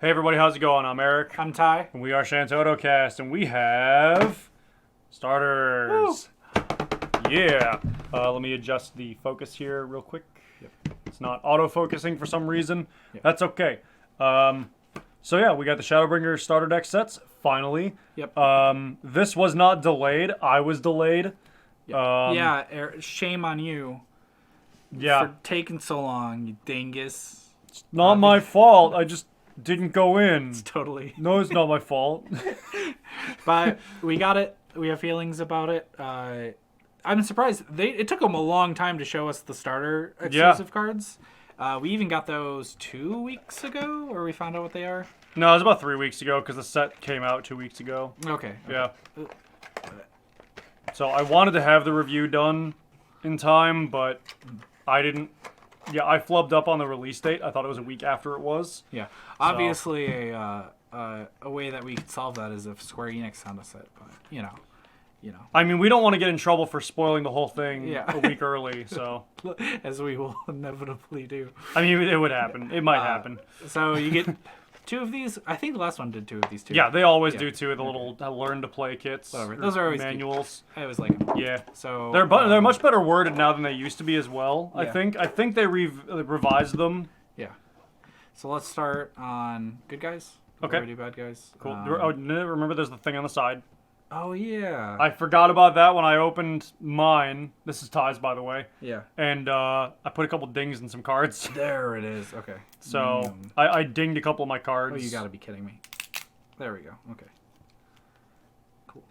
Hey everybody, how's it going? I'm Eric. I'm Ty. And we are ShantottoCast, and we have starters. Woo. Yeah. Let me adjust the focus here real quick. Yep. It's not auto-focusing for some reason. Yep. That's okay. So yeah, we got the Shadowbringers starter deck sets, finally. Yep. This was not delayed. I was delayed. Yep. Shame on you for taking so long, you dingus. It's not my fault. I just didn't go in. It's totally. No, it's not my fault. But we got it. We have feelings about it. I'm surprised. It took them a long time to show us the starter exclusive cards. We even got those 2 weeks ago, or we found out what they are. No, it was about 3 weeks ago because the set came out 2 weeks ago. Okay. Yeah. So I wanted to have the review done in time, but I didn't. Yeah, I flubbed up on the release date. I thought it was a week after it was. Yeah. Obviously, a way that we could solve that is if Square Enix sent us it, but you know. I mean, we don't want to get in trouble for spoiling the whole thing a week early, so. As we will inevitably do. I mean, it would happen. It might happen. So you get 2 of these. I think the last one did 2 of these too. Yeah, they always do too. The little learn to play kits. Whatever. Those are always manuals. I always like them. Yeah. So they're much better worded now than they used to be as well. Yeah. I think they revised them. Yeah. So let's start on good guys. Okay. We do bad guys. Cool. Remember, there's the thing on the side. Oh yeah. I forgot about that when I opened mine. This is Ty's, by the way. Yeah. And I put a couple dings in some cards. There it is. Okay. So I dinged a couple of my cards. Oh, you gotta be kidding me. There we go. Okay. Cool.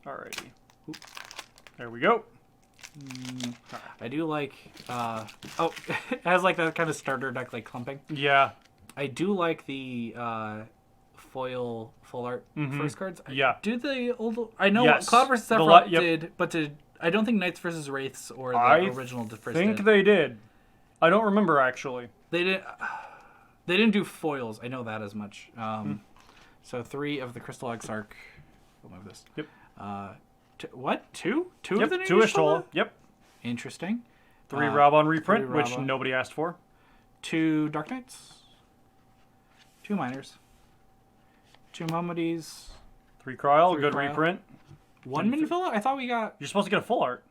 Alrighty. Oop. There we go. I do like. It has like that kind of starter deck like clumping. Yeah. I do like the foil full art first cards. Yeah. Do the old? I know Yes. Cloud vs. Sephiroth did, but I don't think Knights vs. Wraiths or the original first I think did. they did. I don't remember actually. They did. They didn't do foils. I know that as much. So 3 of the Crystal Exarch. We'll move this. Yep. What? 2? 2 Yep. of the new 2 Y'shtola? Yep. Interesting. 3 Raubon reprint, 3 which Raubon. nobody asked for. 2 Dark Knights. 2 Miners. 2 Momadys. 3 Cryol, 3 good Cryol. reprint. 1 Minivilla? I thought we got... You're supposed to get a full art.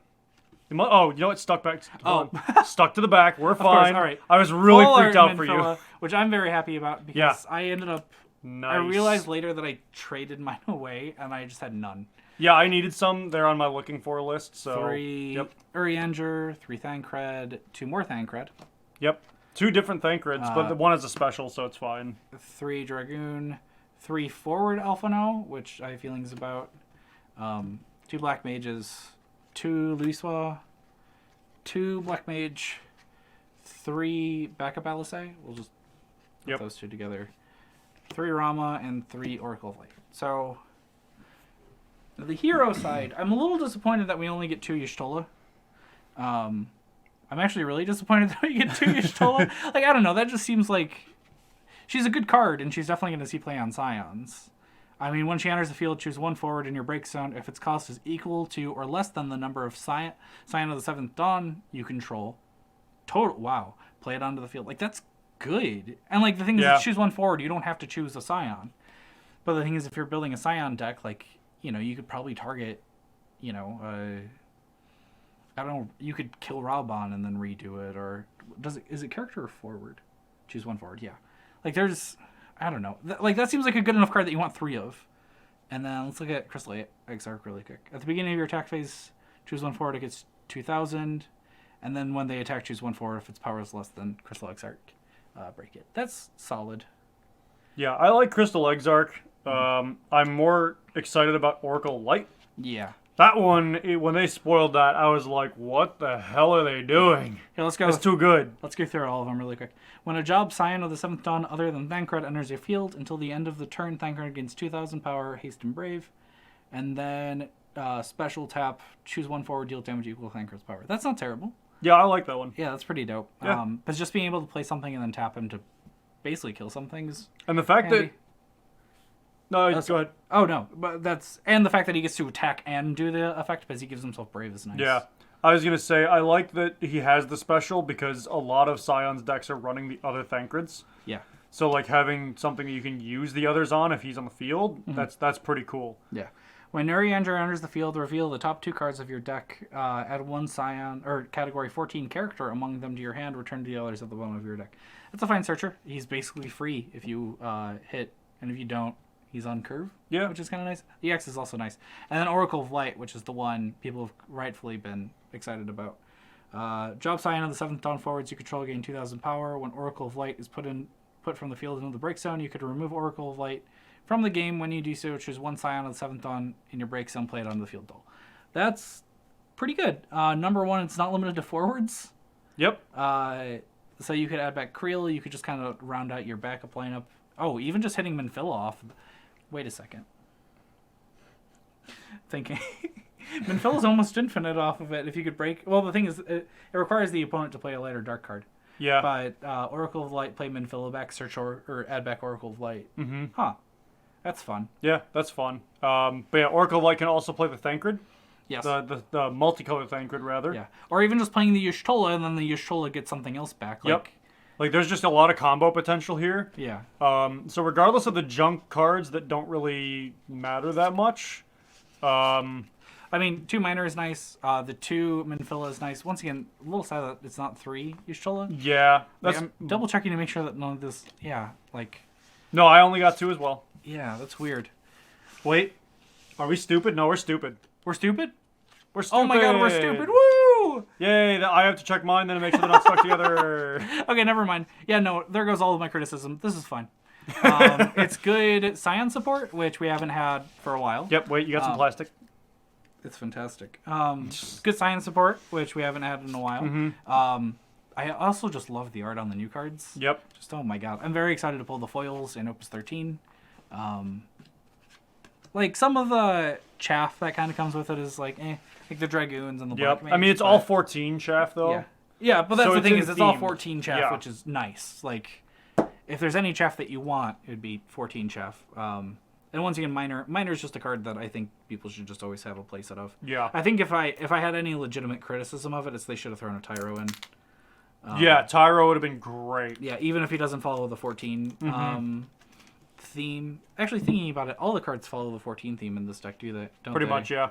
Oh, you know what? Stuck back. Oh. Stuck to the back. We're Of course, fine. all right. I was really Full freaked art out for you. Minivilla, which I'm very happy about because I ended up... Nice. I realized later that I traded mine away and I just had none. Yeah, I needed some. They're on my looking for list. So 3 Urianger, 3 Thancred, 2 more Thancred. Yep. 2 different Thancreds, but the one is a special, so it's fine. 3 Dragoon, 3 Forward Alphano, which I have feelings about. 2 Black Mages, 2 Luiswa, 2 Black Mage, 3 Backup Alisei. We'll just put those 2 together. 3 Rama, and 3 Oracle of Light. So, the hero side, I'm a little disappointed that we only get 2 Y'shtola. I'm actually really disappointed that we get 2 Y'shtola. Like, I don't know, that just seems like... She's a good card, and she's definitely going to see play on Scions. I mean, when she enters the field, choose 1 forward in your break zone. If its cost is equal to or less than the number of Scion of the 7th Dawn you control. Wow. Play it onto the field. Like, that's good. And, like, the thing is, if you choose 1 forward, you don't have to choose a Scion. But the thing is, if you're building a Scion deck, like, you know, you could probably target, you know, I don't know, you could kill Raubon and then redo it, or is it character or forward? Choose 1 forward, yeah. Like, there's, I don't know. That seems like a good enough card that you want 3 of. And then let's look at Crystal Exarch really quick. At the beginning of your attack phase, choose 1 forward, it gets 2,000. And then when they attack, choose 1 forward. If its power is less than Crystal Exarch, break it. That's solid. Yeah, I like Crystal Exarch. I'm more excited about Oracle Light. Yeah. That one, when they spoiled that, I was like, what the hell are they doing? Here, let's go. It's too good. Let's go through all of them really quick. When a job Scion of the 7th Dawn other than Thancred enters your field, until the end of the turn, Thancred gains 2,000 power, haste, and brave. And then special tap, choose 1 forward, deal damage equal to Thancred's power. That's not terrible. Yeah, I like that one. Yeah, that's pretty dope. Yeah. But just being able to play something and then tap him to basically kill some things. And the fact handy. that... No, go ahead. Oh, no. But and the fact that he gets to attack and do the effect because he gives himself brave is nice. Yeah. I was going to say, I like that he has the special because a lot of Scion's decks are running the other Thancreds. Yeah. So like having something that you can use the others on if he's on the field, that's pretty cool. Yeah. When Urianger enters the field, reveal the top 2 cards of your deck. Add 1 Scion or Category 14 character among them to your hand. Return the others at the bottom of your deck. That's a fine searcher. He's basically free if you hit, and if you don't, he's on curve. Yeah. Which is kind of nice. EX is also nice. And then Oracle of Light, which is the one people have rightfully been excited about. Job Scion of the 7th Dawn forwards you control gain 2,000 power. When Oracle of Light is put from the field into the break zone, you could remove Oracle of Light from the game. When you do so, choose 1 Scion of the 7th Dawn in your break zone, play it onto the field duel. That's pretty good. Number 1, it's not limited to forwards. Yep. So you could add back Creel. You could just kind of round out your backup lineup. Oh, even just hitting Minfilla off. Wait a second. Thinking. Minfilla's almost infinite off of it. If you could break... Well, the thing is, it requires the opponent to play a light or dark card. Yeah. But Oracle of Light, play Minfilla back, search or add back Oracle of Light. Mm-hmm. Huh. That's fun. Yeah, that's fun. But yeah, Oracle of Light can also play the Thancred. Yes. The multicolored Thancred, rather. Yeah. Or even just playing the Y'shtola, and then the Y'shtola gets something else back. Yep. Like, there's just a lot of combo potential here. Yeah. So regardless of the junk cards that don't really matter that much... I mean, 2 Miner is nice. The 2 Minfilla is nice. Once again, a little sad that it's not 3 Y'shtola. Yeah. Like, I'm double checking to make sure that none of this... Yeah, like... No, I only got 2 as well. Yeah, that's weird. Wait. Are we stupid? No, we're stupid. We're stupid? We're stupid. Oh my god, we're stupid. Woo! Yay, I have to check mine then to make sure they're not stuck together. Okay, never mind. Yeah, no, there goes all of my criticism. This is fine. It's good Scion support, which we haven't had for a while. Yep, wait, you got some plastic. It's fantastic. Good Scion support, which we haven't had in a while. Mm-hmm. I also just love the art on the new cards. Yep. Just, oh my god. I'm very excited to pull the foils in Opus 13. Like, some of the chaff that kind of comes with it is like, like the Dragoons and the Black Mage. I mean, it's all 14 chaff, though. Yeah. Yeah, but that's So the it's thing in is it's all theme. 14 chaff, Yeah. which is nice. Like, if there's any chaff that you want, it would be 14 chaff. And once again, Miner is just a card that I think people should just always have a playset of. Yeah. I think if I had any legitimate criticism of it, it's they should have thrown a Tyro in. Yeah, Tyro would have been great. Yeah, even if he doesn't follow the 14 theme. Actually, thinking about it, all the cards follow the 14 theme in this deck, do they? Don't Pretty they? much, yeah.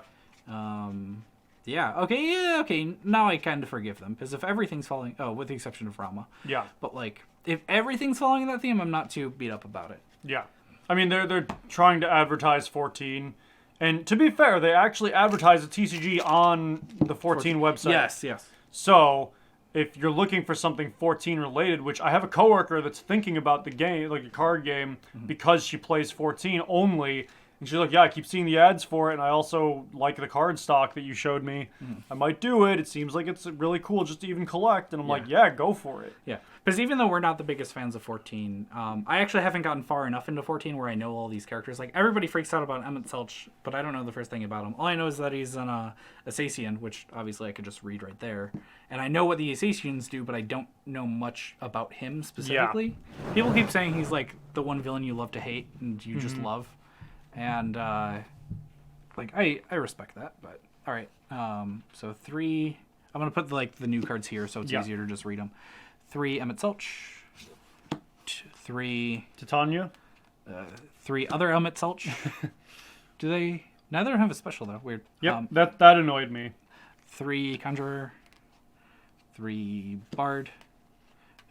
Yeah, okay. Now I kind of forgive them, because if everything's following... Oh, with the exception of Rama. Yeah. But, like, if everything's following that theme, I'm not too beat up about it. Yeah. I mean, they're trying to advertise 14. And to be fair, they actually advertise a TCG on the 14 website. Yes. So, if you're looking for something 14 related, which I have a coworker that's thinking about the game, like a card game, because she plays 14 only, and she's like, yeah, I keep seeing the ads for it, and I also like the card stock that you showed me. I might do it. It seems like it's really cool just to even collect. And I'm like, yeah, go for it. Yeah. Because even though we're not the biggest fans of 14, I actually haven't gotten far enough into 14 where I know all these characters. Like, everybody freaks out about Emmett Selch, but I don't know the first thing about him. All I know is that he's an Assassian, which obviously I could just read right there. And I know what the Assassians do, but I don't know much about him specifically. Yeah. People keep saying he's like the one villain you love to hate and you just love. And, like, I respect that, but... Alright, so 3... I'm going to put, like, the new cards here so it's easier to just read them. 3 Emmett Selch. 3... Titania? 3 other Emmett Selch. Do they... Neither of them have a special, though. Weird. Yep, that annoyed me. 3 Conjurer. 3 Bard.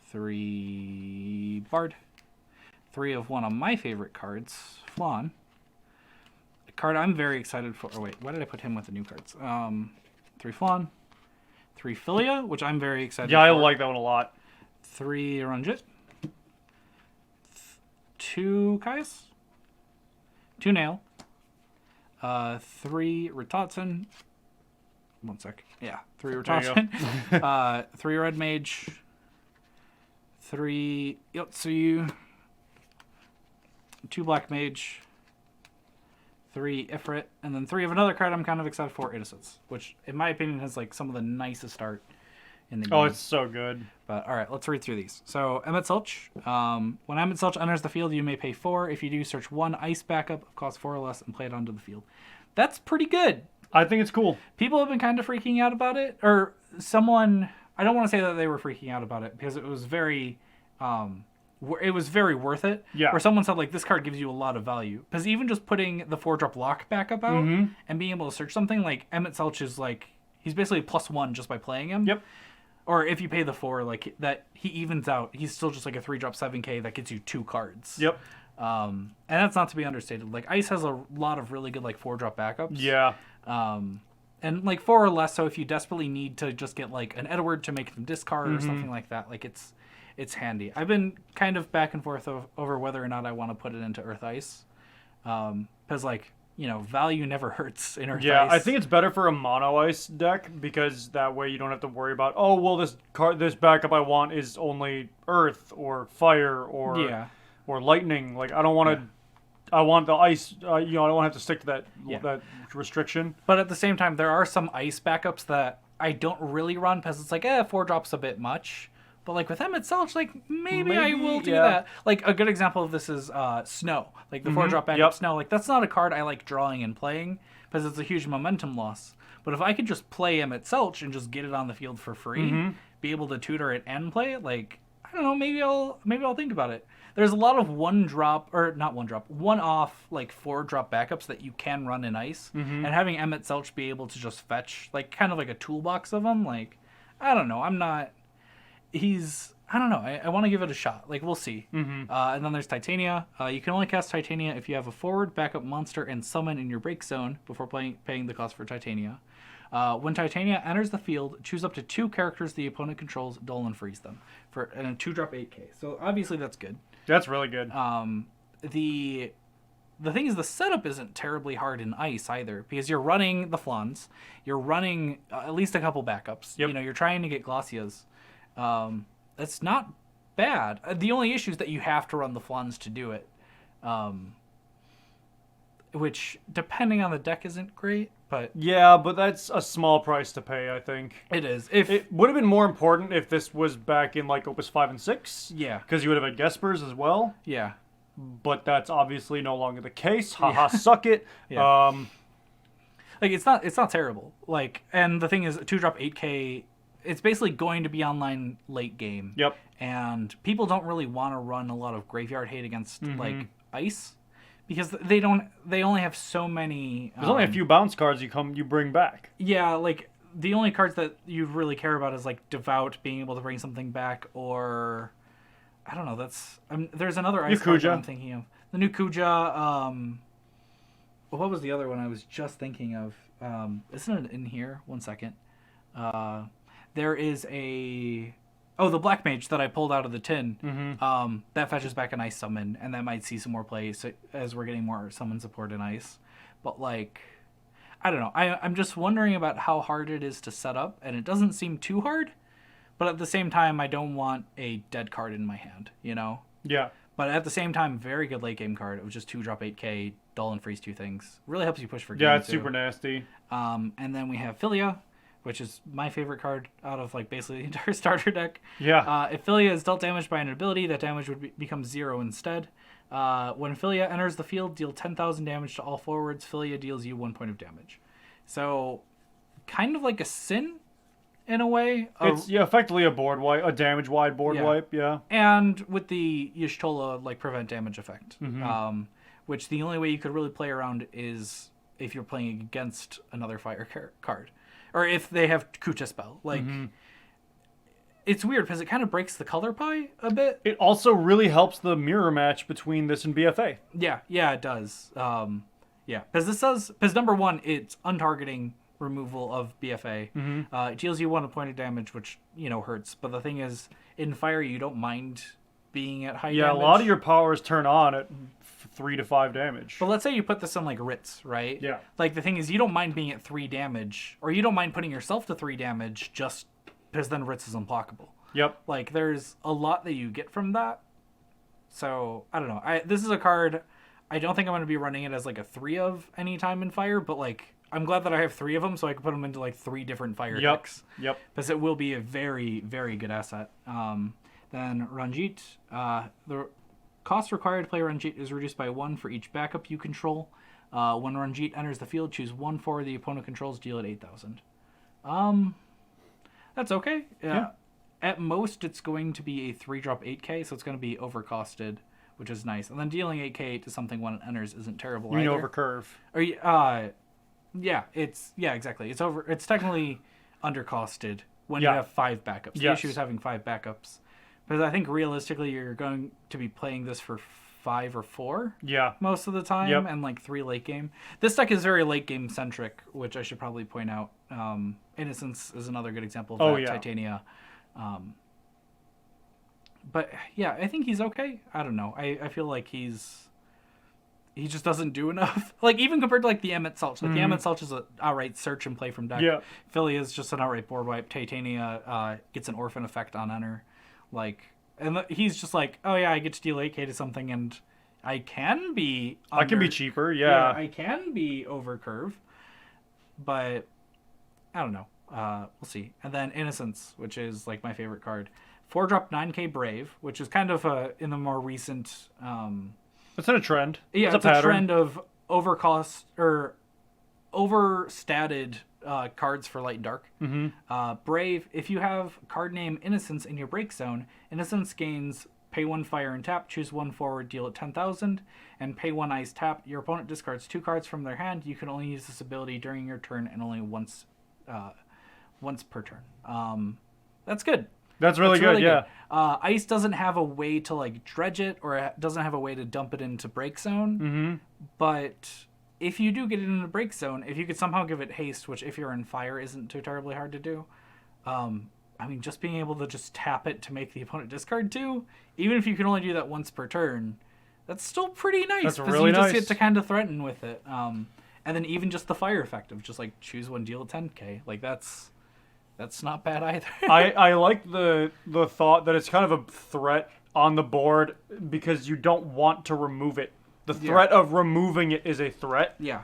3 Bard. 3 of one of my favorite cards, Flan. Card I'm very excited for. Oh wait, why did I put him with the new cards? 3 Flan, 3 Philia, which I'm very excited for. Yeah, I like that one a lot. 3 Ranjit, 2 Kaius, 2 Nail, 3 Ritotson. 1 sec. Yeah, 3 Ritotson. 3 Red Mage, 3 Yotsuyu, 2 Black Mage, 3 Ifrit, and then 3 of another card I'm kind of excited for, Innocence, which, in my opinion, has like some of the nicest art in the game. Oh, it's so good. But, alright, let's read through these. So, Emmett Selch. When Emmett Selch enters the field, you may pay 4. If you do, search 1 ice backup, cost 4 or less, and play it onto the field. That's pretty good. I think it's cool. People have been kind of freaking out about it, or someone... I don't want to say that they were freaking out about it, because it was very it was very worth it. Yeah. Where someone said, like, this card gives you a lot of value. Because even just putting the 4-drop lock backup out and being able to search something, like, Emmett Selch is, like, he's basically +1 just by playing him. Yep. Or if you pay the 4, like, that he evens out. He's still just, like, a 3-drop 7K that gets you 2 cards. Yep. And that's not to be understated. Like, Ice has a lot of really good, like, 4-drop backups. Yeah. And, like, 4 or less, so if you desperately need to just get, like, an Edward to make them discard or something like that, like, it's handy. I've been kind of back and forth over whether or not I want to put it into Earth Ice. Because, like, you know, value never hurts in Earth Ice. Yeah, I think it's better for a mono ice deck because that way you don't have to worry about, oh, well, this backup I want is only Earth or Fire or Lightning. Like, I don't want to. I want the ice. I don't have to stick to that restriction. But at the same time, there are some ice backups that I don't really run because it's like, 4-drop's a bit much. But, like, with Emmett Selch, like, maybe I will do that. Like, a good example of this is Snow. Like, the 4-drop backup Snow. Like, that's not a card I like drawing and playing because it's a huge momentum loss. But if I could just play Emmett Selch and just get it on the field for free, be able to tutor it and play it, like, I don't know, maybe I'll think about it. There's a lot of one-off, like, 4-drop backups that you can run in Ice. And having Emmett Selch be able to just fetch, like, kind of like a toolbox of them, like, I don't know. I don't know. I want to give it a shot. Like, we'll see. And then there's Titania. You can only cast Titania if you have a forward, backup monster, and summon in your break zone before paying the cost for Titania. When Titania enters the field, choose up to 2 characters the opponent controls, dull and freeze them. And a 2-drop 8K. So, obviously, that's good. That's really good. The thing is, the setup isn't terribly hard in Ice either, because you're running the Flans, you're running at least a couple backups. Yep. You know, you're trying to get Glossias. That's not bad. The only issue is that you have to run the Flans to do it, which, depending on the deck, isn't great. But yeah, but that's a small price to pay, I think. It is. It would have been more important if this was back in, like, Opus 5 and 6. Yeah. Because you would have had Gespers as well. Yeah. But that's obviously no longer the case. Haha, suck it. Yeah. Like, it's not terrible. Like, and the thing is, 2-drop 8K, it's basically going to be online late game. Yep. And people don't really want to run a lot of graveyard hate against, like, Ice. Because they only have so many. There's only a few bounce cards you bring back. Yeah, like, the only cards that you really care about is, like, Devout being able to bring something back, or I don't know. There's another ice card that I'm thinking of. The new Kuja. What was the other one I was just thinking of? Isn't it in here? 1 second. There is the Black Mage that I pulled out of the tin. That fetches back an Ice summon, and that might see some more play as we're getting more summon support in Ice. But, like, I don't know. I'm just wondering about how hard it is to set up, and it doesn't seem too hard. But at the same time, I don't want a dead card in my hand, you know? Yeah. But at the same time, very good late game card. It was just 2-drop 8K, dull and freeze 2 things. Really helps you push for game. Yeah, it's super nasty. And then we have Philia, which is my favorite card out of, like, basically the entire starter deck. Yeah. If Philia is dealt damage by an ability, that damage would become 0 instead. When Philia enters the field, deal 10,000 damage to all forwards. Philia deals you 1 point of damage. So, kind of like a Sin, in a way. It's effectively a board wipe, a damage-wide board wipe, yeah. And with the Y'shtola, like, prevent damage effect. Which the only way you could really play around is if you're playing against another fire card. Or if they have Kucha spell. Like, it's weird because it kind of breaks the color pie a bit. It also really helps the mirror match between this and BFA. Yeah, it does. Because number 1, it's untargeting removal of BFA. It deals you 1 point of damage, which, you know, hurts. But the thing is, in Fire, you don't mind being at high damage. Yeah, a lot of your powers turn on at 3 to 5 damage. But let's say you put this on, like, Ritz, right? Yeah. Like, the thing is, you don't mind being at 3 damage, or you don't mind putting yourself to 3 damage just because then Ritz is unblockable. Yep. Like, there's a lot that you get from that. So, I don't know. This is a card, I don't think I'm going to be running it as, like, a 3 of any time in Fire, but, like, I'm glad that I have 3 of them, so I can put them into, like, 3 different Fire decks. Yep. Because it will be a very, very good asset. Then Ranjit, the cost required to play Ranjit is reduced by 1 for each backup you control. When Ranjit enters the field, choose 1 forward the opponent controls, deal at 8,000. That's okay. Yeah. At most, it's going to be a 3-drop 8K, so it's going to be overcosted, which is nice. And then dealing 8K to something when it enters isn't terrible You mean either. over curve. Or, exactly. It's technically undercosted when you have 5 backups. The issue is having 5 backups. Because I think realistically you're going to be playing this for 5 or 4 most of the time, and like 3 late game. This deck is very late game centric, which I should probably point out. Innocence is another good example of that. Titania. But yeah, I think he's okay. I don't know. I feel like he just doesn't do enough. Like even compared to like the Emmett Selch. Like the Emmett Selch is an outright search and play from deck. Yeah. Philly is just an outright board wipe. Titania gets an orphan effect on enter. And he's just like, oh yeah, I get to deal 8K to something, and I can be cheaper, I can be over curve, but I don't know. We'll see. And then Innocence, which is like my favorite card. 4-drop 9K Brave, which is kind of in the more recent... it's in a trend. Yeah, it's a trend of overcost or overstated cards for light and dark. Brave, if you have card name Innocence in your break zone, Innocence gains pay 1 fire and tap, choose 1 forward, deal at 10,000, and pay 1 ice tap. Your opponent discards 2 cards from their hand. You can only use this ability during your turn and only once per turn. That's good. That's really good, yeah. Ice doesn't have a way to like dredge it, or it doesn't have a way to dump it into break zone. But if you do get it in the break zone, if you could somehow give it haste, which if you're in fire isn't too terribly hard to do. I mean, just being able to just tap it to make the opponent discard 2, even if you can only do that once per turn, that's still pretty nice. That's because really you just nice. get to kind of threaten with it. And then even just the fire effect of just like choose 1, deal 10K. Like that's not bad either. I like the thought that it's kind of a threat on the board because you don't want to remove it. The threat of removing it is a threat. Yeah.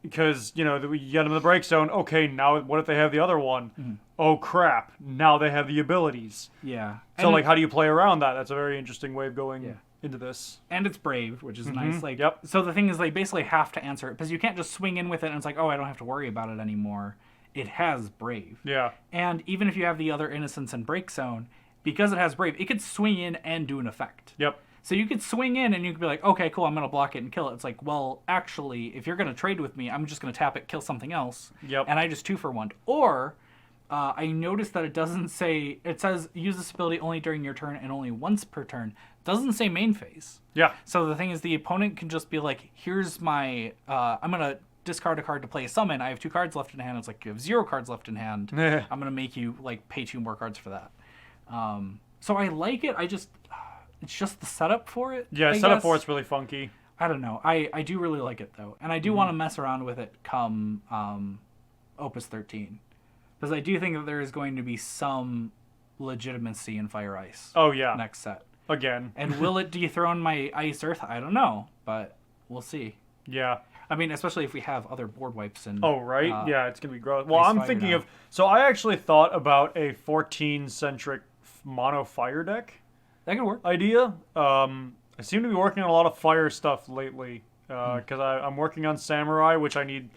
Because, you get them in the break zone. Okay, now what if they have the other one? Oh, crap. Now they have the abilities. Yeah. So, how do you play around that? That's a very interesting way of going into this. And it's Brave, which is nice. Yep. So the thing is, they basically have to answer it because you can't just swing in with it and it's like, oh, I don't have to worry about it anymore. It has Brave. Yeah. And even if you have the other Innocence and Break Zone, because it has Brave, it could swing in and do an effect. Yep. So you could swing in and you could be like, okay, cool, I'm going to block it and kill it. It's like, well, actually, if you're going to trade with me, I'm just going to tap it, kill something else. Yep. And I just 2 for 1. Or I noticed that it doesn't say, it says use this ability only during your turn and only once per turn. It doesn't say main phase. Yeah. So the thing is, the opponent can just be like, here's my, I'm going to discard a card to play a summon. I have 2 cards left in hand. It's like, you have 0 cards left in hand. I'm going to make you pay 2 more cards for that. So I like it. It's just the setup for it. Yeah, I setup guess. for it's really funky. I don't know. I do really like it, though. And I do want to mess around with it come Opus 13. Because I do think that there is going to be some legitimacy in Fire Ice. Oh, yeah. Next set. Again. And will it dethrone my Ice Earth? I don't know. But we'll see. Yeah. I mean, especially if we have other board wipes. And oh, right? Yeah, it's going to be gross. Well, Ice I'm Fire thinking now. of... So I actually thought about a 14-centric mono fire deck. That could work. Idea. I seem to be working on a lot of fire stuff lately because I'm working on Samurai, which I need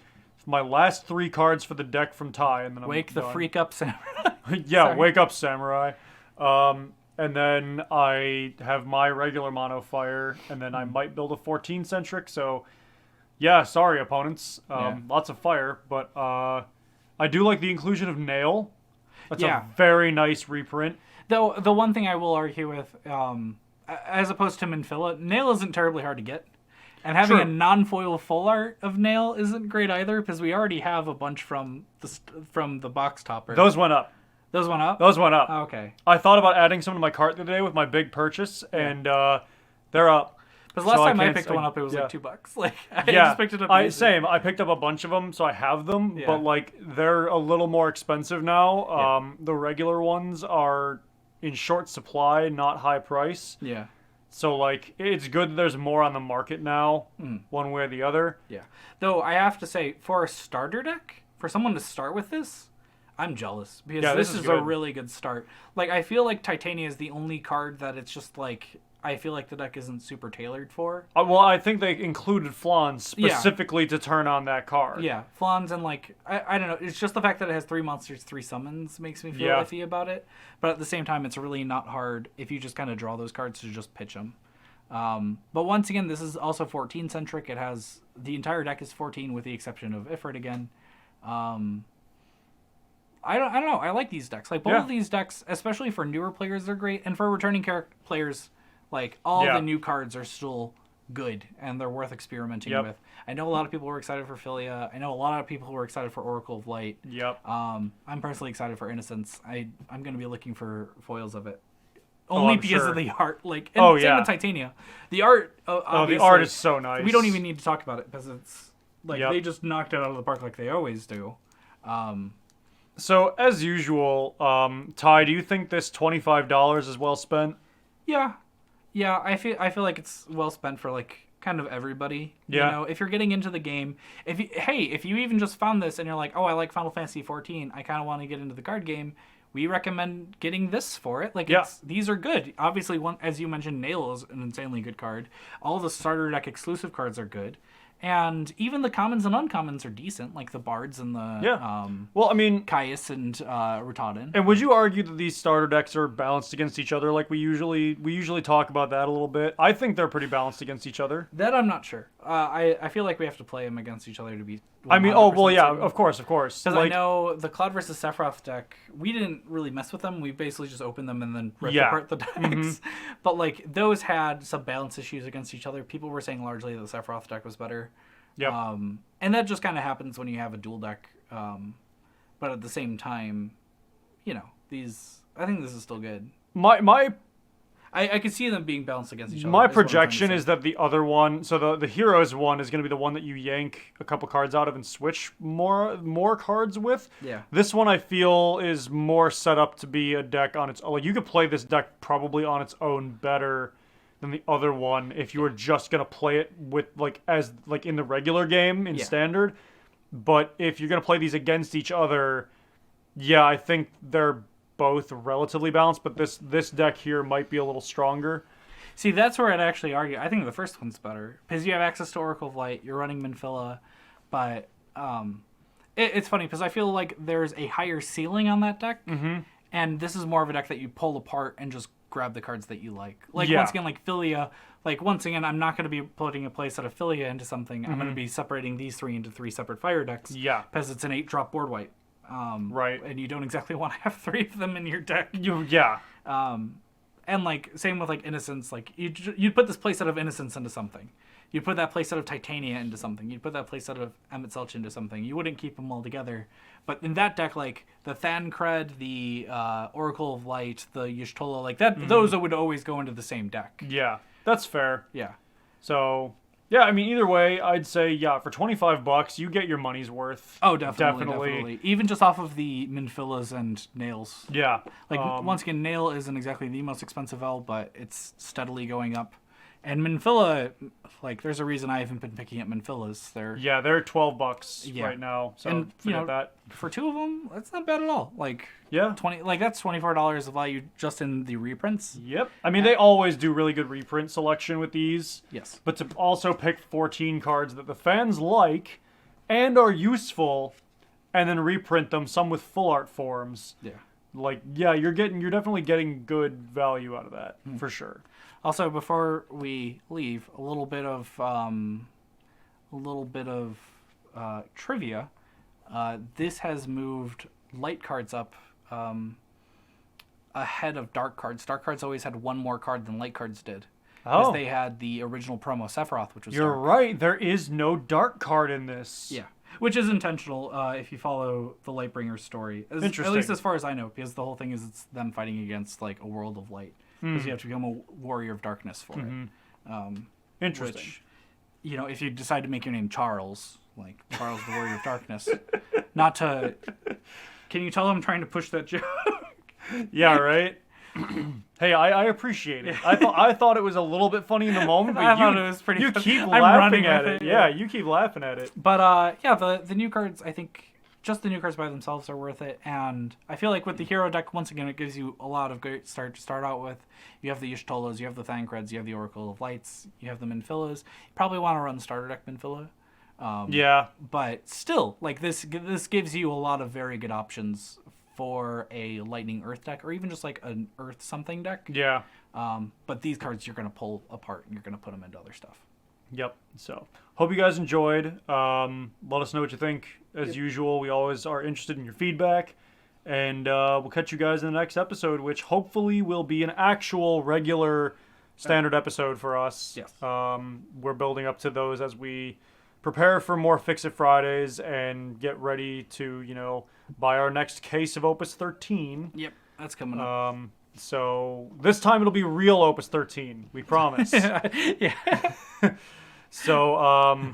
my last 3 cards for the deck from Ty, and then Wake the done. freak up, Samurai. Yeah, Sorry. Wake up Samurai. And then I have my regular mono fire, and then I might build a 14-centric. So, yeah, sorry opponents. Lots of fire, but I do like the inclusion of Nail. That's a very nice reprint. Though the one thing I will argue with, as opposed to Minfilla, Nail isn't terribly hard to get. And having a non-foil full art of Nail isn't great either, because we already have a bunch from the box topper. Those went up. Those went up? Those went up. Oh, okay. I thought about adding some to my cart the other day with my big purchase, and they're up. Because last time I can't- picked one up, it was like $2. Like I Yeah, just picked it up. same. I picked up a bunch of them, so I have them, but they're a little more expensive now. The regular ones are in short supply, not high price. Yeah. So it's good that there's more on the market now, one way or the other. Yeah. Though I have to say, for a starter deck, for someone to start with this, I'm jealous because Yeah, this this is is a good. really good start. Like, I feel like Titania is the only card that it's just like, I feel like the deck isn't super tailored for. Well, I think they included Flan specifically to turn on that card. Yeah, Flans and like, I don't know. It's just the fact that it has 3 monsters, 3 summons makes me feel iffy about it. But at the same time, it's really not hard if you just kind of draw those cards to just pitch them. But once again, this is also 14 centric. It has the entire deck is 14 with the exception of Ifrit again. I don't know. I like these decks. Like both of these decks, especially for newer players, they're great, and for returning players, like all the new cards are still good and they're worth experimenting with. I know a lot of people were excited for Philia. I know a lot of people were excited for Oracle of Light. I'm personally excited for Innocence. I'm going to be looking for foils of it. Only because of the art. Like, and same with Titania. The art, the art is so nice. We don't even need to talk about it because it's like they just knocked it out of the park like they always do. So, as usual, Ty, do you think this $25 is well spent? Yeah, I feel like it's well spent for like kind of everybody. Yeah. You know, if you're getting into the game, if you even just found this and you're like, oh, I like Final Fantasy 14, I kind of want to get into the card game. We recommend getting this for it. Like, these are good. Obviously, one, as you mentioned, Nail is an insanely good card. All the starter deck exclusive cards are good. And even the commons and uncommons are decent, like the Bards and the well, I mean, Caius and Rotodin. And would you argue that these starter decks are balanced against each other? Like we usually talk about that a little bit. I think they're pretty balanced against each other. That I'm not sure. I feel like we have to play them against each other to be. I mean, of course. Because I know the Cloud versus Sephiroth deck, we didn't really mess with them. We basically just opened them and then ripped apart the decks. But like those had some balance issues against each other. People were saying largely the Sephiroth deck was better. Yeah. And that just kind of happens when you have a dual deck. But at the same time, you know, I think this is still good. I could see them being balanced against each other. My projection is that the other one, so the Heroes one, is going to be the one that you yank a couple cards out of and switch more cards with. Yeah. This one I feel is more set up to be a deck on its own. Like you could play this deck probably on its own better than the other one if you were just going to play it with as in the regular game in standard. But if you're going to play these against each other, I think they're both relatively balanced, but this deck here might be a little stronger. See, that's where I'd actually argue. I think the first one's better because you have access to Oracle of Light. You're running Minfilla, but it's funny because I feel like there's a higher ceiling on that deck, and this is more of a deck that you pull apart and just grab the cards that you like. Once again, like Philia. Like once again, I'm not going to be putting a playset of Philia into something. I'm going to be separating these 3 into 3 separate fire decks. Yeah, because it's an 8-drop board wipe. Right, and you don't exactly want to have 3 of them in your deck. And like same with like Innocence, like you'd put this playset of Innocence into something. You'd put that playset of Titania into something. You'd put that playset of Emmett Selch into something. You wouldn't keep them all together. But in that deck, like the Thancred, the Oracle of Light, the Y'shtola, like that, those would always go into the same deck. Yeah, that's fair. Yeah. So. Yeah, I mean, either way, I'd say, for $25, you get your money's worth. Oh, definitely. Even just off of the Minfillas and Nails. Yeah. Like, once again, Nail isn't exactly the most expensive L, but it's steadily going up. And Minfilla, like, there's a reason I haven't been picking up Minfillas. They're $12 right now. So and, forget that. For 2 of them, that's not bad at all. Like, that's $24 of value just in the reprints. Yep. I mean, they always do really good reprint selection with these. Yes. But to also pick 14 cards that the fans like and are useful, and then reprint them, some with full art forms. Yeah. Like, you're definitely getting good value out of that for sure. Also, before we leave, a little bit of trivia. This has moved light cards up ahead of dark cards. Dark cards always had 1 more card than light cards did. Because they had the original promo Sephiroth, which was You're dark. right. There is no dark card in this. Yeah. Which is intentional if you follow the Lightbringers story. Interesting. At least as far as I know, because the whole thing is it's them fighting against like a world of light. Because you have to become a warrior of darkness for it. Interesting. Which, if you decide to make your name Charles, like Charles the Warrior of Darkness, not to... Can you tell I'm trying to push that joke? Yeah, right? Hey, I appreciate it. I thought it was a little bit funny in the moment, but I thought it was pretty you funny. keep I'm laughing running at with it. it. Yeah, you keep laughing at it. But, the new cards, I think... just the new cards by themselves are worth it. And I feel like with the hero deck, once again, it gives you a lot of great start to start out with. You have the Y'shtolas, you have the Thancreds, you have the Oracle of Lights, you have the Minfilas. You probably want to run the starter deck Minfila. Yeah. But still, like this gives you a lot of very good options for a Lightning Earth deck, or even just like an Earth something deck. Yeah. But these cards you're going to pull apart and you're going to put them into other stuff. Yep. So, hope you guys enjoyed. Let us know what you think. As usual, we always are interested in your feedback. And we'll catch you guys in the next episode, which hopefully will be an actual regular standard episode for us. Yes. We're building up to those as we prepare for more Fix It Fridays and get ready to, buy our next case of Opus 13. Yep, that's coming up. So this time it'll be real Opus 13. We promise. Yeah. So,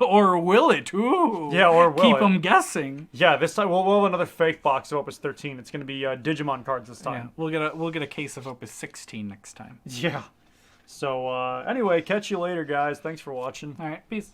or will it? Ooh. Yeah, or will Keep it? them guessing. Yeah, this time we'll have another fake box of Opus 13. It's going to be Digimon cards this Yeah, time. we'll get a case of Opus 16 next time. Yeah. So, anyway, catch you later, guys. Thanks for watching. All right, peace.